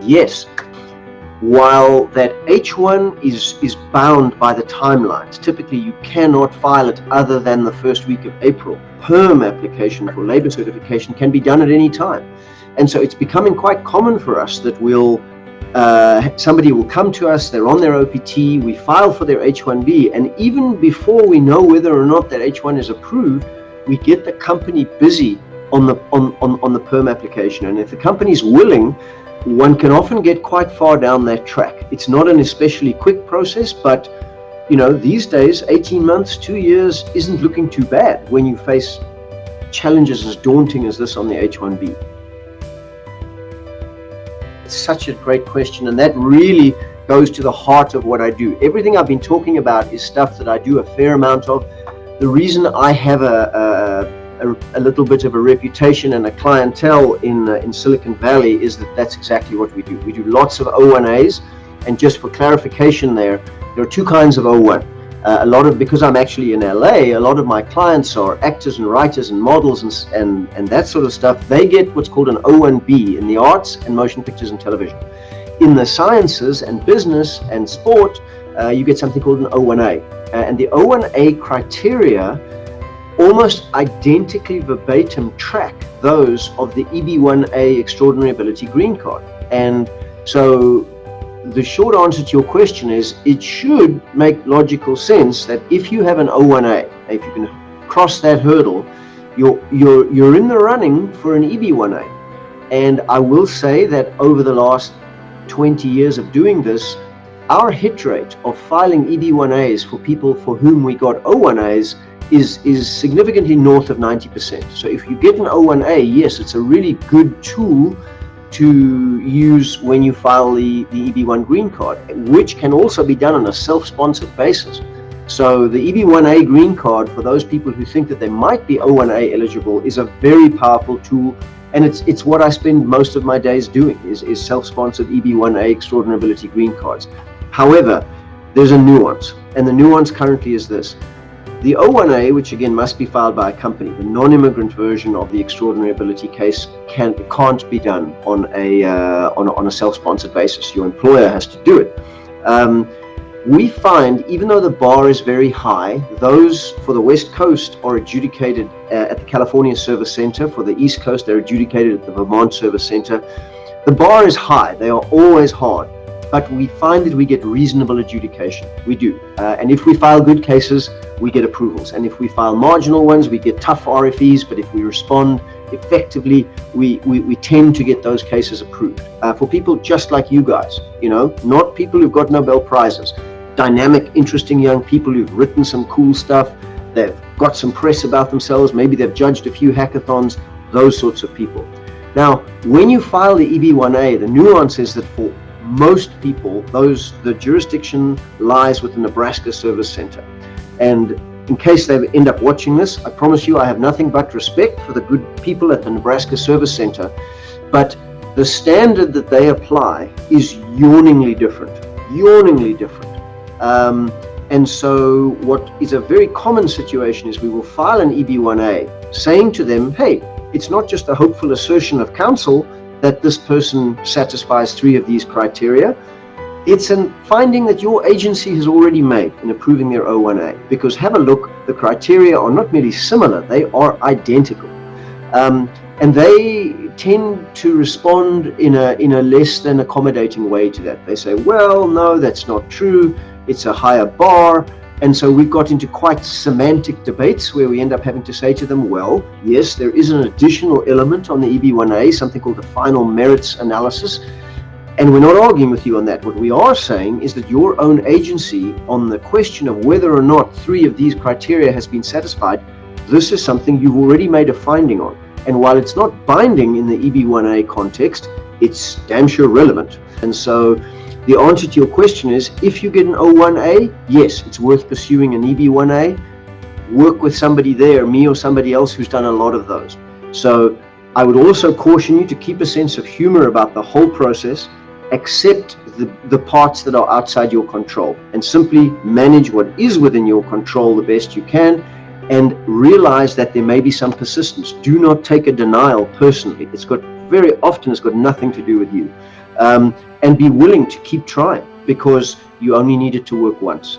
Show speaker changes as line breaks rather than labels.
Yes. While that H1 is bound by the timelines, typically you cannot file it other than the first week of April. Perm application for labor certification can be done at any time. And so it's becoming quite common for us that somebody will come to us, they're on their OPT, we file for their H1B, and even before we know whether or not that H1 is approved, we get the company busy on the perm application. And if the company's willing, one can often get quite far down that track. It's not an especially quick process, but these days 18 months, 2 years isn't looking too bad when you face challenges as daunting as this on the H1B. It's such a great question, and that really goes to the heart of what I do. Everything I've been talking about is stuff that I do a fair amount of. The reason I have a little bit of a reputation and a clientele in Silicon Valley is that's exactly what we do. We do lots of O1As, and just for clarification there are two kinds of O1. Because I'm actually in LA, a lot of my clients are actors and writers and models and that sort of stuff. They get what's called an O1B in the arts and motion pictures and television. In the sciences and business and sport, you get something called an O1A. And the O1A criteria almost identically verbatim track those of the EB1A Extraordinary Ability Green Card. And so the short answer to your question is it should make logical sense that if you have an O1A, if you can cross that hurdle, you're in the running for an EB1A. And I will say that over the last 20 years of doing this, our hit rate of filing EB1As for people for whom we got O1As is significantly north of 90%. So if you get an O1A, yes, it's a really good tool to use when you file the EB1 green card, which can also be done on a self-sponsored basis. So the EB1A green card, for those people who think that they might be O1A eligible, is a very powerful tool, and it's what I spend most of my days doing, is self-sponsored EB1A Extraordinary Ability green cards. However, there's a nuance, and the nuance currently is this. The O1A, which again must be filed by a company, the non-immigrant version of the Extraordinary Ability case can't be done on a self-sponsored basis. Your employer has to do it. We find, even though the bar is very high, those for the West Coast are adjudicated at the California Service Center. For the East Coast, they're adjudicated at the Vermont Service Center. The bar is high. They are always hard. But we find that we get reasonable adjudication. We do. And if we file good cases, we get approvals. And if we file marginal ones, we get tough RFEs. But if we respond effectively, we tend to get those cases approved. For people just like you guys, not people who've got Nobel Prizes, dynamic, interesting young people who've written some cool stuff, they've got some press about themselves, maybe they've judged a few hackathons, those sorts of people. Now, when you file the EB1A, the nuance is that for most people, the jurisdiction lies with the Nebraska Service Center. And in case they end up watching this, I promise you I have nothing but respect for the good people at the Nebraska Service Center. But the standard that they apply is yawningly different. And so what is a very common situation is we will file an EB1A saying to them, hey, it's not just a hopeful assertion of counsel that this person satisfies 3 of these criteria. It's a finding that your agency has already made in approving their O1A. Because have a look, the criteria are not merely similar, they are identical. And they tend to respond in a less than accommodating way to that. They say, well, no, that's not true. It's a higher bar. And so we've got into quite semantic debates where we end up having to say to them, well, yes, there is an additional element on the EB1A, something called the final merits analysis. And we're not arguing with you on that. What we are saying is that your own agency, on the question of whether or not 3 of these criteria has been satisfied, this is something you've already made a finding on. And while it's not binding in the EB1A context, it's damn sure relevant. And so the answer to your question is, if you get an O1A, yes, it's worth pursuing an EB1A. Work with somebody there, me or somebody else who's done a lot of those. So I would also caution you to keep a sense of humor about the whole process, accept the parts that are outside your control, and simply manage what is within your control the best you can, and realize that there may be some persistence. Do not take a denial personally. Very often it's got nothing to do with you. And be willing to keep trying, because you only need it to work once.